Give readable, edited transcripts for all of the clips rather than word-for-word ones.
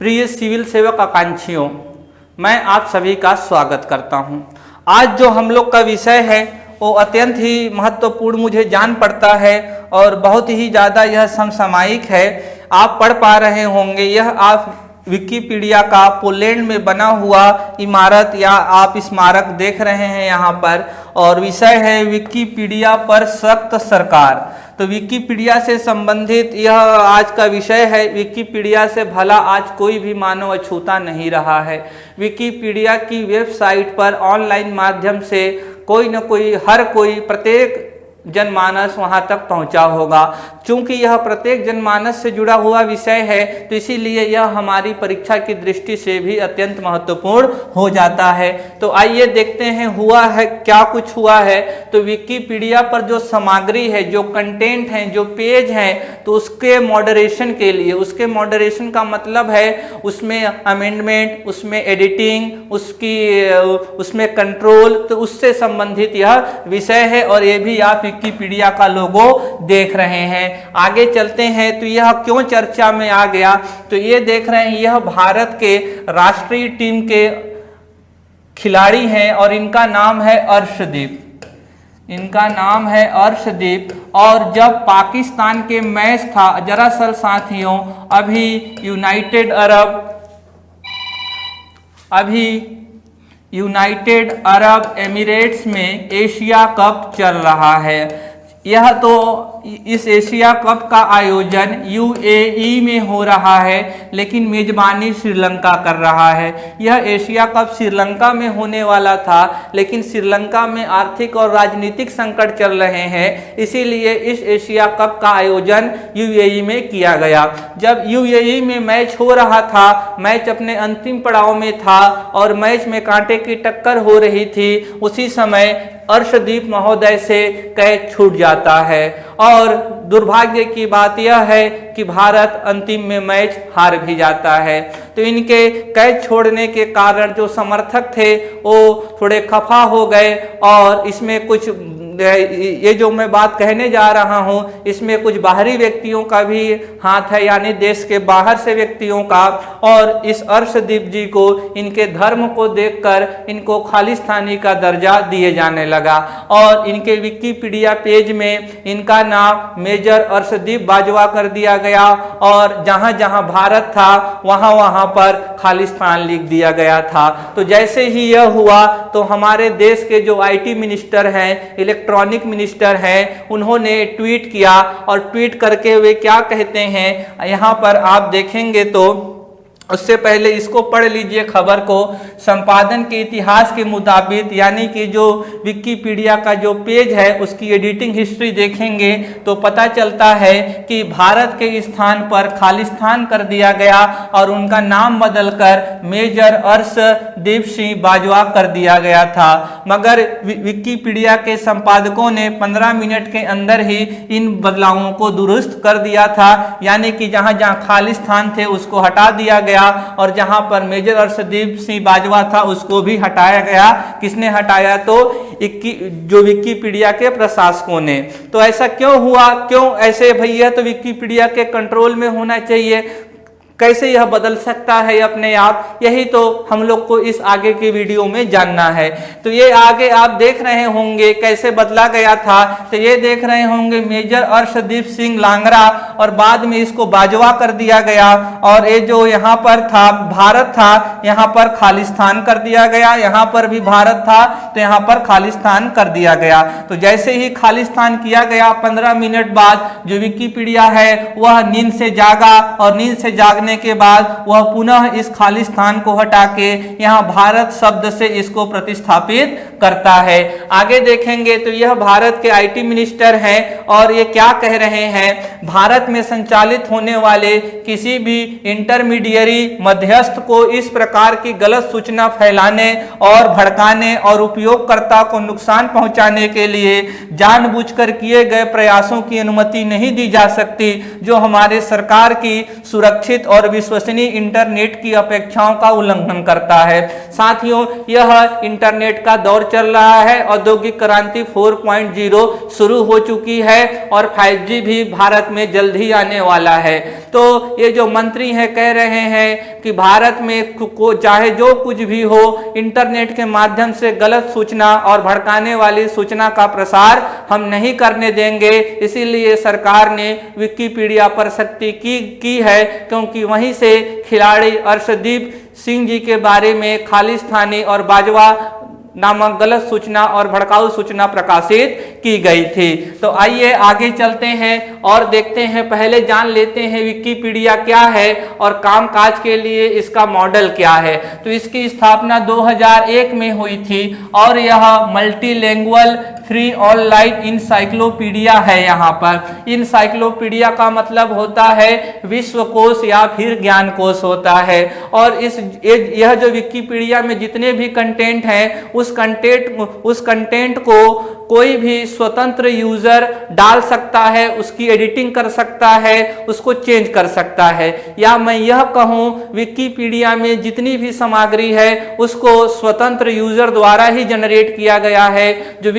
प्रिय सिविल सेवक आकांक्षियों, मैं आप सभी का स्वागत करता हूं। आज जो हम लोग का विषय है वो अत्यंत ही महत्वपूर्ण मुझे जान पड़ता है और बहुत ही ज़्यादा यह समसामयिक है। आप पढ़ पा रहे होंगे, यह आप विकिपीडिया का पोलैंड में बना हुआ इमारत या आप स्मारक देख रहे हैं यहाँ पर, और विषय है विकिपीडिया पर सख्त सरकार। तो विकिपीडिया से संबंधित यह आज का विषय है। विकिपीडिया से भला आज कोई भी मानव अछूता नहीं रहा है। विकिपीडिया की वेबसाइट पर ऑनलाइन माध्यम से कोई न कोई, हर कोई, प्रत्येक जनमानस वहां तक पहुंचा होगा। चूंकि यह प्रत्येक जनमानस से जुड़ा हुआ विषय है तो इसीलिए यह हमारी परीक्षा की दृष्टि से भी अत्यंत महत्वपूर्ण हो जाता है। तो आइए देखते हैं हुआ है क्या कुछ हुआ है। तो विकिपीडिया पर जो सामग्री है, जो कंटेंट है, जो पेज है, तो उसके मॉडरेशन के लिए, उसके मॉडरेशन का मतलब है उसमें अमेंडमेंट, उसमें एडिटिंग, उसमें कंट्रोल, तो उससे संबंधित यह विषय है और ये भी आप विकिपीडिया का लोगो देख रहे हैं। आगे चलते हैं तो यह क्यों चर्चा में आ गया। तो ये देख रहे हैं, यह भारत के राष्ट्रीय टीम के खिलाड़ी हैं और इनका नाम है अर्शदीप। इनका नाम है अर्शदीप। और जब पाकिस्तान के मैच था, दरअसल साथियों अभी यूनाइटेड अरब एमिरेट्स में एशिया कप चल रहा है। यह तो इस एशिया कप का आयोजन यूएई में हो रहा है, लेकिन मेजबानी श्रीलंका कर रहा है। यह एशिया कप श्रीलंका में होने वाला था, लेकिन श्रीलंका में आर्थिक और राजनीतिक संकट चल रहे हैं, इसीलिए इस एशिया कप का आयोजन यूएई में किया गया। जब यूएई में मैच हो रहा था, मैच अपने अंतिम पड़ाव में था और मैच में कांटे की टक्कर हो रही थी, उसी समय अर्शदीप महोदय से कैच छूट जाता है। और दुर्भाग्य की बात यह है कि भारत अंतिम में मैच हार भी जाता है। तो इनके कैच छोड़ने के कारण जो समर्थक थे वो थोड़े खफा हो गए और इसमें कुछ, ये जो मैं बात कहने जा रहा हूँ, इसमें कुछ बाहरी व्यक्तियों का भी हाथ है, यानी देश के बाहर से व्यक्तियों का। और इस अर्शदीप जी को, इनके धर्म को देखकर इनको खालिस्तानी का दर्जा दिए जाने लगा और इनके विकिपीडिया पेज में इनका नाम मेजर अर्शदीप बाजवा कर दिया गया और जहाँ जहाँ भारत था वहाँ वहाँ पर खालिस्तान लिख दिया गया था। तो जैसे ही यह हुआ तो हमारे देश के जो आईटी मिनिस्टर हैं, इलेक्ट्रॉनिक मिनिस्टर हैं, उन्होंने ट्वीट किया और ट्वीट करके वे क्या कहते हैं यहाँ पर आप देखेंगे। तो उससे पहले इसको पढ़ लीजिए खबर को। संपादन के इतिहास के मुताबिक, यानी कि जो विकिपीडिया का जो पेज है उसकी एडिटिंग हिस्ट्री देखेंगे तो पता चलता है कि भारत के स्थान पर खालिस्तान कर दिया गया और उनका नाम बदलकर मेजर अर्शदीप सिंह बाजवा कर दिया गया था। मगर विकिपीडिया के संपादकों ने 15 मिनट के अंदर ही इन बदलावों को दुरुस्त कर दिया था, यानी कि जहां जहां खालिस्तान थे उसको हटा दिया गया और जहां पर मेजर अर्शदीप सिंह बाजवा था उसको भी हटाया गया। किसने हटाया? तो जो विकिपीडिया के प्रशासकों ने। तो ऐसा क्यों हुआ? क्यों ऐसे भैया? तो विकिपीडिया के कंट्रोल में होना चाहिए, कैसे यह बदल सकता है अपने आप? यही तो हम लोग को इस आगे की वीडियो में जानना है। तो ये आगे आप देख रहे होंगे कैसे बदला गया था। तो ये देख रहे होंगे मेजर अर्शदीप सिंह लांगरा और बाद में इसको बाजवा कर दिया गया। और ये जो यहाँ पर था भारत था, यहाँ पर खालिस्तान कर दिया गया। यहाँ पर भी भारत था तो यहाँ पर खालिस्तान कर दिया गया। तो जैसे ही खालिस्तान किया गया, 15 मिनट बाद जो विकिपीडिया है वह नींद से जागा और नींद से जागने के बाद वह पुनः इस खालिस्तान को हटा के यहाँ भारत शब्द से इसको प्रतिस्थापित करता है। आगे देखेंगे तो यह भारत के आईटी मिनिस्टर हैं और ये क्या कह रहे हैं? भारत में संचालित होने वाले किसी भी इंटरमीडियरी मध्यस्थ को इस प्रकार की गलत सूचना फैलाने और भड़काने और उपयोगकर्ता को नुकसान पहुंचाने के लिए जानबूझकर किए गए प्रयासों की अनुमति नहीं दी जा सकती, जो हमारे सरकार की सुरक्षित और विश्वसनीय इंटरनेट की अपेक्षाओं का उल्लंघन करता है। साथियों, यह इंटरनेट का दौर चल रहा है। औद्योगिक क्रांति 4.0 शुरू हो चुकी है और 5G भी भारत में जल्द ही आने वाला है। तो ये जो मंत्री हैं कह रहे हैं कि भारत में चाहे जो कुछ भी हो, इंटरनेट के माध्यम से गलत सूचना और भड़काने वाली सूचना का प्रसार हम नहीं करने देंगे। इसीलिए सरकार ने विकिपीडिया पर सख्ती की है, क्योंकि वहीं से खिलाड़ी अर्शदीप सिंह जी के बारे में खालिस्तानी और बाजवा नामक गलत सूचना और भड़काऊ सूचना प्रकाशित की गई थी। तो आइए आगे चलते हैं और देखते हैं, पहले जान लेते हैं विकिपीडिया क्या है और कामकाज के लिए इसका मॉडल क्या है। तो इसकी स्थापना 2001 में हुई थी और यह मल्टीलैंग्वेज फ्री ऑनलाइन इंसाइक्लोपीडिया है। यहाँ पर इंसाइक्लोपीडिया का मतलब होता है विश्वकोश या फिर ज्ञान कोश होता है। और यह जो विकिपीडिया में जितने भी कंटेंट हैं उस कंटेंट को कोई भी स्वतंत्र यूजर डाल सकता है, उसकी एडिटिंग कर सकता है, उसको चेंज कर सकता है। या मैं यह कहूँ विकिपीडिया में जितनी भी सामग्री है उसको स्वतंत्र यूजर द्वारा ही जनरेट किया गया है। जो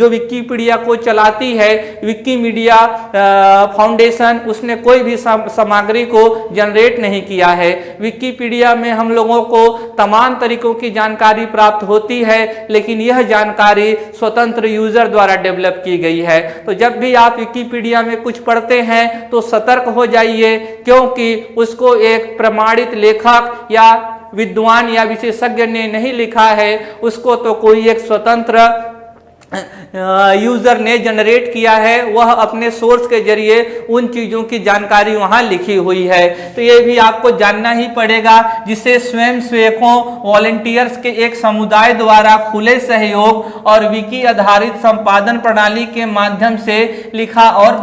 विकिपीडिया को चलाती है विकिमीडिया फाउंडेशन, उसने कोई भी सामग्री को जनरेट नहीं किया है। विकिपीडिया में हम लोगों को तमाम तरीकों की जानकारी प्राप्त होती है, लेकिन यह जानकारी स्वतंत्र यूजर द्वारा डेवलप की गई है। तो जब भी आप विकिपीडिया में कुछ पढ़ते हैं तो सतर्क हो जाइए, क्योंकि उसको एक प्रमाणित लेखक या विद्वान या विशेषज्ञ ने नहीं लिखा है, उसको तो कोई एक स्वतंत्र यूजर ने जनरेट किया है। वह अपने सोर्स के जरिए उन चीजों की जानकारी वहां लिखी हुई है। तो ये भी आपको जानना ही पड़ेगा, जिसे स्वयं सेवकों वॉलंटियर्स के एक समुदाय द्वारा खुले सहयोग और विकी आधारित संपादन प्रणाली के माध्यम से लिखा और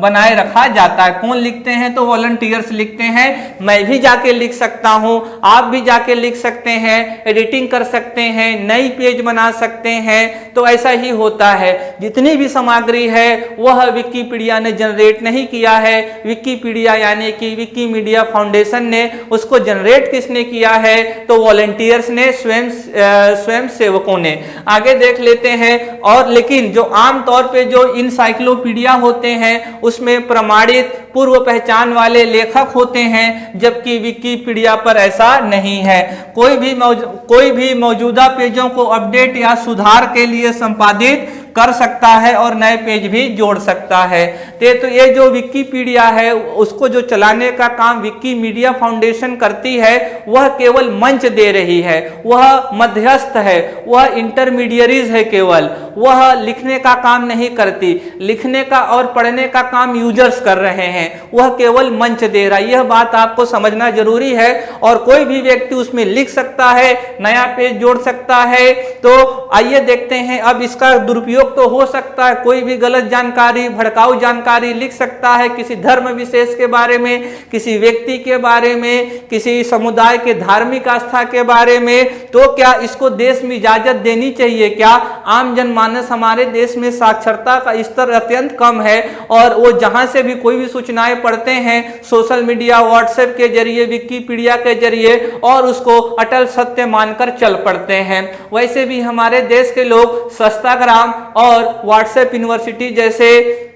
बनाए रखा जाता है। कौन लिखते हैं? तो वॉलंटियर्स लिखते हैं। मैं भी जाके लिख सकता हूं, आप भी जाके लिख सकते हैं, एडिटिंग कर सकते हैं, नई पेज बना सकते हैं। तो ऐसा ही होता है। जितनी भी सामग्री है वह विकिपीडिया ने जनरेट नहीं किया है। विकिपीडिया यानी कि विकिमीडिया फाउंडेशन ने उसको जनरेट किसने किया है? तो वॉलंटियर्स ने, स्वयं सेवकों ने। आगे देख लेते हैं। और लेकिन जो आम तौर पे जो इंसाइक्लोपीडिया होते हैं उसमें प्रमाणित पूर्व पहचान वाले लेखक होते हैं, जबकि विकिपीडिया पर ऐसा नहीं है। कोई भी मौजूदा पेजों को अपडेट या सुधार के लिए संपादित कर सकता है और नए पेज भी जोड़ सकता है। तो ये जो विकिपीडिया है उसको जो चलाने का काम विकिमीडिया फाउंडेशन करती है, वह केवल मंच दे रही है, वह मध्यस्थ है, वह इंटरमीडियरीज है। केवल वह लिखने का काम नहीं करती, लिखने का और पढ़ने का काम यूजर्स कर रहे हैं, वह केवल मंच दे रहा है। यह बात आपको समझना जरूरी है। और कोई भी व्यक्ति उसमें लिख सकता है, नया पेज जोड़ सकता है। तो आइए देखते हैं। अब इसका दुरुपयोग तो हो सकता है, कोई भी गलत जानकारी, भड़काऊ जानकारी लिख सकता है किसी धर्म विशेष के बारे में, किसी व्यक्ति के बारे में, किसी समुदाय के धार्मिक आस्था के बारे में। तो क्या इसको देश में इजाजत देनी चाहिए? क्या आम जनमानस, हमारे देश में साक्षरता का स्तर अत्यंत कम है और वो जहां से भी कोई भी सूचनाएं पढ़ते हैं सोशल मीडिया, व्हाट्सएप के जरिए, विकिपीडिया के जरिए, और उसको अटल सत्य मानकर चल पड़ते हैं। वैसे भी हमारे देश के लोग सस्ताग्राम और व्हाट्सएप यूनिवर्सिटी जैसे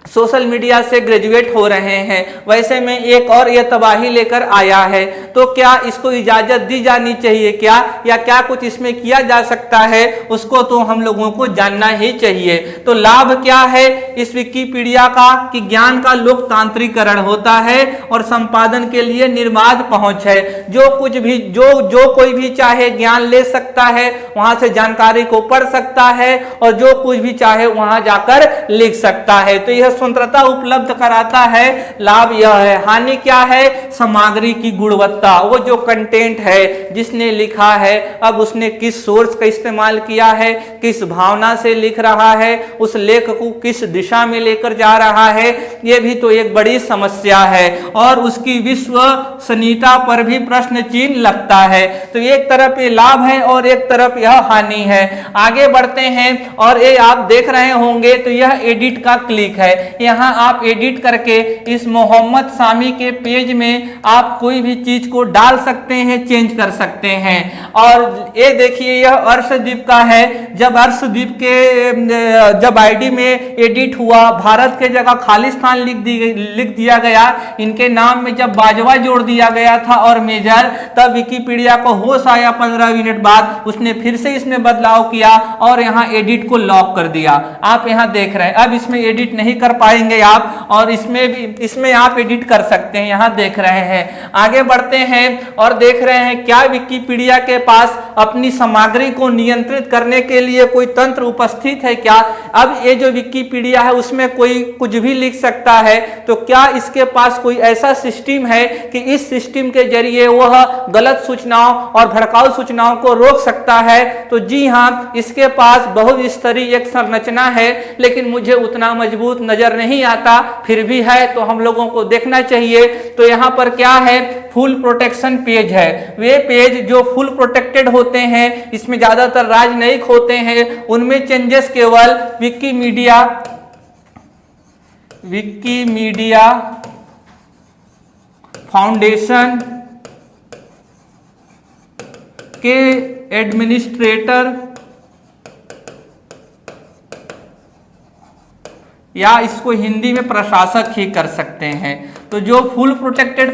सोशल मीडिया से ग्रेजुएट हो रहे हैं। वैसे में एक और यह तबाही लेकर आया है। तो क्या इसको इजाजत दी जानी चाहिए क्या, या क्या कुछ इसमें किया जा सकता है, उसको तो हम लोगों को जानना ही चाहिए। तो लाभ क्या है इस विकिपीडिया का? कि ज्ञान का लोकतांत्रिकरण होता है और संपादन के लिए निर्बाध पहुंच है। जो कोई भी चाहे ज्ञान ले सकता है, वहां से जानकारी को पढ़ सकता है और जो कुछ भी चाहे वहां जाकर लिख सकता है। तो यह स्वतंत्रता उपलब्ध कराता है। लाभ यह है। हानि क्या है? सामग्री की गुणवत्ता। वो जो कंटेंट है जिसने लिखा है, अब उसने किस सोर्स का इस्तेमाल किया है, किस भावना से लिख रहा है, उस लेख को किस दिशा में लेकर जा रहा है, ये भी तो एक बड़ी समस्या है। और उसकी विश्वसनीयता पर भी प्रश्न चिन्ह लगता है। तो एक तरफ ये लाभ है और एक तरफ यह हानि है। आगे बढ़ते हैं और ये आप देख रहे होंगे तो यह एडिट का क्लिक है। यहाँ आप एडिट करके इस मोहम्मद सामी के पेज में आप कोई भी चीज को डाल सकते हैं, चेंज कर सकते हैं। और ये देखिए यह अर्शदीप का है। जब अर्शदीप के जब आईडी में एडिट हुआ, भारत के जगह खालिस्तान लिख दिया गया, इनके नाम में जब बाजवा जोड़ दिया गया था और मेजर, तब विकिपीडिया को होश आया 15 मिनट बाद, उसने फिर से इसमें बदलाव किया और यहाँ एडिट को लॉक कर दिया। आप यहाँ देख रहे हैं, अब इसमें एडिट नहीं कर पाएंगे आप, और इसमें आप एडिट कर सकते हैं, यहाँ देख रहे हैं। आगे बढ़ते हैं और देख रहे हैं क्या विकिपीडिया के पास अपनी सामग्री को नियंत्रित करने के लिए कोई तंत्र उपस्थित है क्या। अब ये जो विकिपीडिया है उसमें कोई कुछ भी लिख सकता है, तो क्या इसके पास कोई ऐसा सिस्टम है कि इस सिस्टम के जरिए वह गलत सूचनाओं और भड़काऊ सूचनाओं को रोक सकता है। तो जी हाँ, इसके पास बहुस्तरीय एक संरचना है, लेकिन मुझे उतना मजबूत नजर नहीं आता, फिर भी है तो हम लोगों को देखना चाहिए। तो यहाँ पर क्या है, फुल प्रोटेक्शन पेज है। वे पेज जो फुल प्रोटेक्टेड होते हैं, इसमें ज्यादातर राजनयिक होते हैं, उनमें चेंजेस केवल विकिमीडिया फाउंडेशन के एडमिनिस्ट्रेटर या इसको हिंदी में प्रशासक ही कर सकते हैं। तो जो फुल प्रोटेक्टेड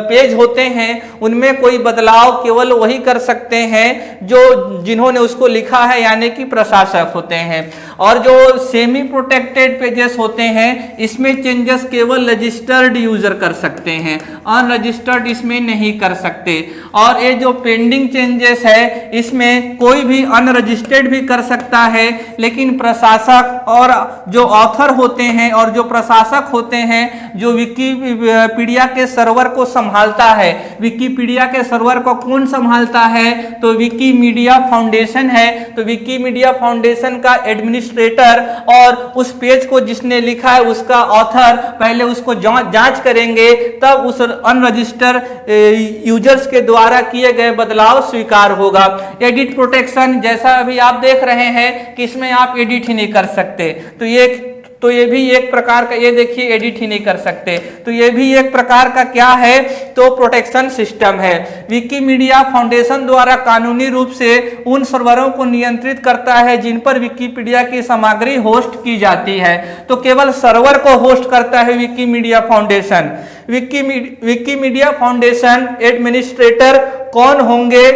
पेज होते हैं उनमें कोई बदलाव केवल वही कर सकते हैं जो जिन्होंने उसको लिखा है, यानी कि प्रशासक होते हैं। और जो सेमी प्रोटेक्टेड पेजेस होते हैं इसमें चेंजेस केवल रजिस्टर्ड यूजर कर सकते हैं, अनरजिस्टर्ड इसमें नहीं कर सकते। और ये जो पेंडिंग चेंजेस है इसमें कोई भी अनरजिस्टर्ड भी कर सकता है, लेकिन प्रशासक और जो ऑथर होते हैं और जो प्रशासक होते हैं, जो विकिपीडिया के सर्वर को संभालता है, विकिपीडिया के सर्वर को कौन संभालता है, तो विकिमीडिया फाउंडेशन है। तो विकिमीडिया फाउंडेशन का एडमिनिस्ट्रेटर और उस पेज को जिसने लिखा है उसका ऑथर पहले उसको जांच करेंगे, तब उस अनरजिस्टर्ड यूजर्स के द्वारा किए गए बदलाव स्वीकार होगा। एडिट प्रोटेक्शन जैसा अभी आप देख रहे हैं कि इसमें आप एडिट ही नहीं कर सकते, तो ये भी एक प्रकार का, ये देखिए एडिट ही नहीं कर सकते, तो ये भी एक प्रकार का क्या है, तो प्रोटेक्शन सिस्टम है। विकिमीडिया फाउंडेशन द्वारा कानूनी रूप से उन सर्वरों को नियंत्रित करता है जिन पर विकिपीडिया की सामग्री होस्ट की जाती है। तो केवल सर्वर को होस्ट करता है Wikimedia foundation. Wikimedia foundation administrator कौन होंगे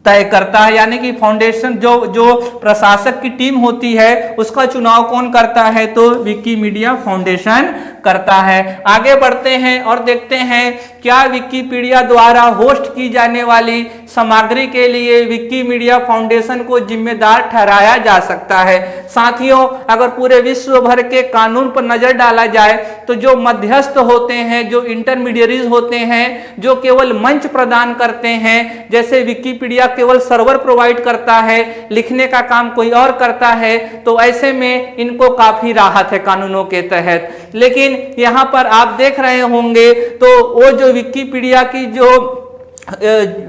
तय करता है, यानी कि फाउंडेशन जो प्रशासक की टीम होती है उसका चुनाव कौन करता है, तो विकिमीडिया फाउंडेशन करता है। आगे बढ़ते हैं और देखते हैं क्या विकिपीडिया द्वारा होस्ट की जाने वाली सामग्री के लिए विकिमीडिया फाउंडेशन को जिम्मेदार ठहराया जा सकता है। साथियों, अगर पूरे विश्व भर के कानून पर नजर डाला जाए तो जो मध्यस्थ होते हैं, जो इंटरमीडियरीज होते हैं, जो केवल मंच प्रदान करते हैं, जैसे विकिपीडिया केवल सर्वर प्रोवाइड करता है, लिखने का काम कोई और करता है, तो ऐसे में इनको काफी राहत है कानूनों के तहत। लेकिन यहाँ पर आप देख रहे होंगे तो वो जो विकिपीडिया की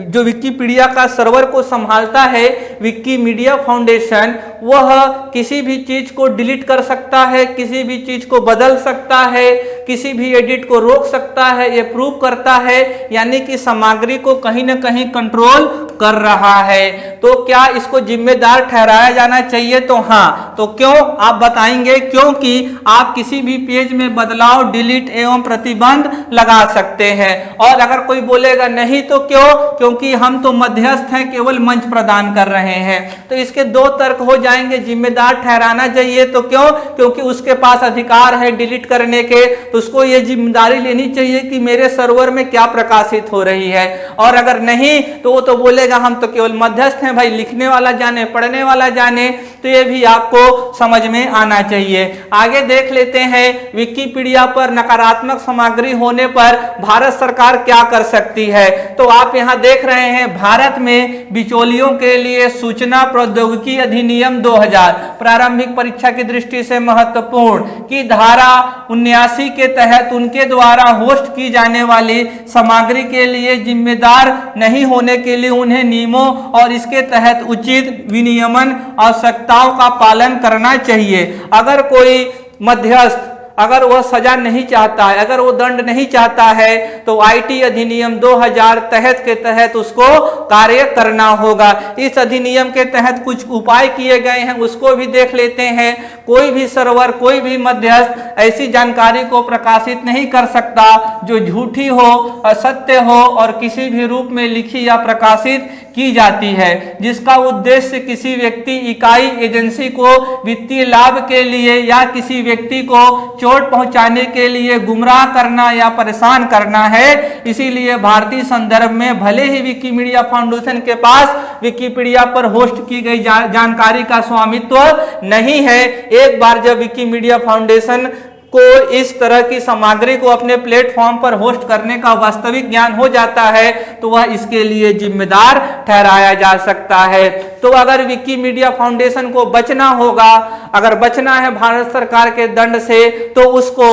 जो विकिपीडिया का सर्वर को संभालता है विकिमीडिया फाउंडेशन, वह किसी भी चीज को डिलीट कर सकता है, किसी भी चीज को बदल सकता है, किसी भी एडिट को रोक सकता है, ये प्रूव करता है, यानी कि सामग्री को कहीं ना कहीं कंट्रोल कर रहा है। तो क्या इसको जिम्मेदार ठहराया जाना चाहिए, तो हाँ। तो क्यों, आप बताएंगे, क्योंकि आप किसी भी पेज में बदलाव, डिलीट एवं प्रतिबंध लगा सकते हैं। और अगर कोई बोलेगा नहीं तो क्यों, क्योंकि हम तो मध्यस्थ हैं, केवल मंच प्रदान कर रहे हैं। तो इसके दो तर्क हो जाएंगे, जिम्मेदार ठहराना चाहिए तो क्यों, क्योंकि उसके पास अधिकार है डिलीट करने के, तो उसको ये जिम्मेदारी लेनी चाहिए कि मेरे सर्वर में क्या प्रकाशित हो रही है। और अगर नहीं तो वो तो बोलेगा हम तो केवल मध्यस्थ हैं, भाई लिखने वाला जाने, पढ़ने वाला जाने। तो ये भी आपको समझ में आना चाहिए। आगे देख लेते हैं विकिपीडिया पर नकारात्मक सामग्री होने पर भारत सरकार क्या कर सकती है। तो आप यहाँ देख रहे हैं भारत में बिचौलियों के लिए सूचना प्रौद्योगिकी अधिनियम 2000 प्रारंभिक परीक्षा की दृष्टि से महत्वपूर्ण की धारा 79 के तहत उनके द्वारा होस्ट की जाने वाली सामग्री के लिए जिम्मेदार नहीं होने के लिए उन्हें नियमों और इसके तहत उचित विनियमन आवश्यकताओं का पालन करना चाहिए। अगर कोई मध्यस्थ अगर वह सजा नहीं चाहता है, अगर वो दंड नहीं चाहता है, तो आईटी अधिनियम 2000 के तहत उसको कार्य करना होगा। इस अधिनियम के तहत कुछ उपाय किए गए हैं, उसको भी देख लेते हैं। कोई भी सर्वर, कोई भी मध्यस्थ ऐसी जानकारी को प्रकाशित नहीं कर सकता जो झूठी हो, असत्य हो और किसी भी रूप में लिखी या प्रकाशित की जाती है, जिसका उद्देश्य किसी व्यक्ति, इकाई, एजेंसी को वित्तीय लाभ के लिए या किसी व्यक्ति को चोट पहुंचाने के लिए गुमराह करना या परेशान करना है। इसीलिए भारतीय संदर्भ में भले ही विकीमीडिया फाउंडेशन के पास विकिपीडिया पर होस्ट की गई जानकारी का स्वामित्व नहीं है, एक बार जब विकीमीडिया फाउंडेशन को इस तरह की सामग्री को अपने प्लेटफॉर्म पर होस्ट करने का वास्तविक ज्ञान हो जाता है, तो वह इसके लिए जिम्मेदार ठहराया जा सकता है। तो अगर विकीमीडिया फाउंडेशन को बचना होगा, अगर बचना है भारत सरकार के दंड से, तो उसको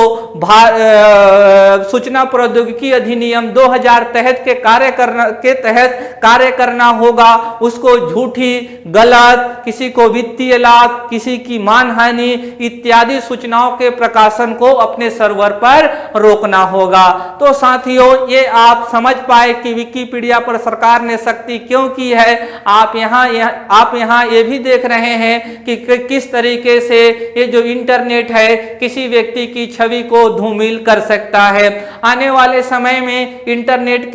सूचना प्रौद्योगिकी अधिनियम 2000 के तहत कार्य करना होगा। उसको झूठी, गलत, किसी को वित्तीय लाभ, किसी की मानहानि इत्यादि सूचनाओं के प्रकाशन को अपने सर्वर पर रोकना होगा। तो साथियों, ये आप समझ पाए कि विकिपीडिया पर सरकार ने सख्ती क्यों की है। आप यहाँ ये भी देख रहे हैं कि किस तरीके से ये जो इंटरनेट है किसी व्यक्ति की छवि को धूमिल कर सकता है। आने वाले समय में इंटरनेट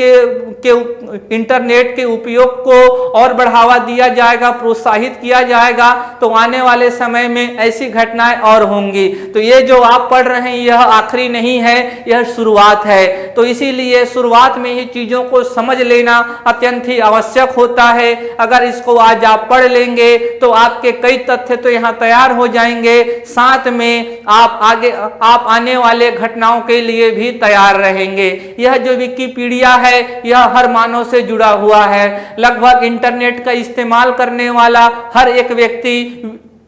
के उपयोग को और बढ़ावा दिया जाएगा, प्रोत्साहित किया जाएगा, तो आने वाले समय में ऐसी घटनाएं और होंगी। तो ये जो आप पढ़ रहे हैं यह आखिरी नहीं है, यह शुरुआत है। तो इसीलिए शुरुआत में ही चीजों को समझ लेना अत्यंत ही आवश्यक होता है। अगर इसको आज आप पढ़ लेंगे तो आपके कई तथ्य तो यहाँ तैयार हो जाएंगे, साथ में आप आने वाले घटनाओं के लिए भी तैयार रहेंगे। यह जो विकिपीडिया है यह हर मानव से जुड़ा हुआ है। लगभग इंटरनेट का इस्तेमाल करने वाला हर एक व्यक्ति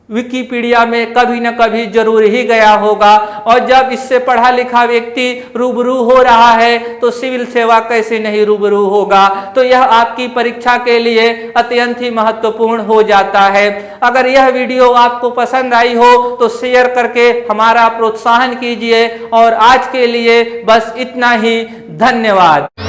विकिपीडिया में कभी न कभी जरूर ही गया होगा, और जब इससे पढ़ा लिखा व्यक्ति रूबरू हो रहा है तो सिविल सेवा कैसे नहीं रूबरू होगा। तो यह आपकी परीक्षा के लिए अत्यंत ही महत्वपूर्ण हो जाता है। अगर यह वीडियो आपको पसंद आई हो तो शेयर करके हमारा प्रोत्साहन कीजिए, और आज के लिए बस इतना ही। धन्यवाद।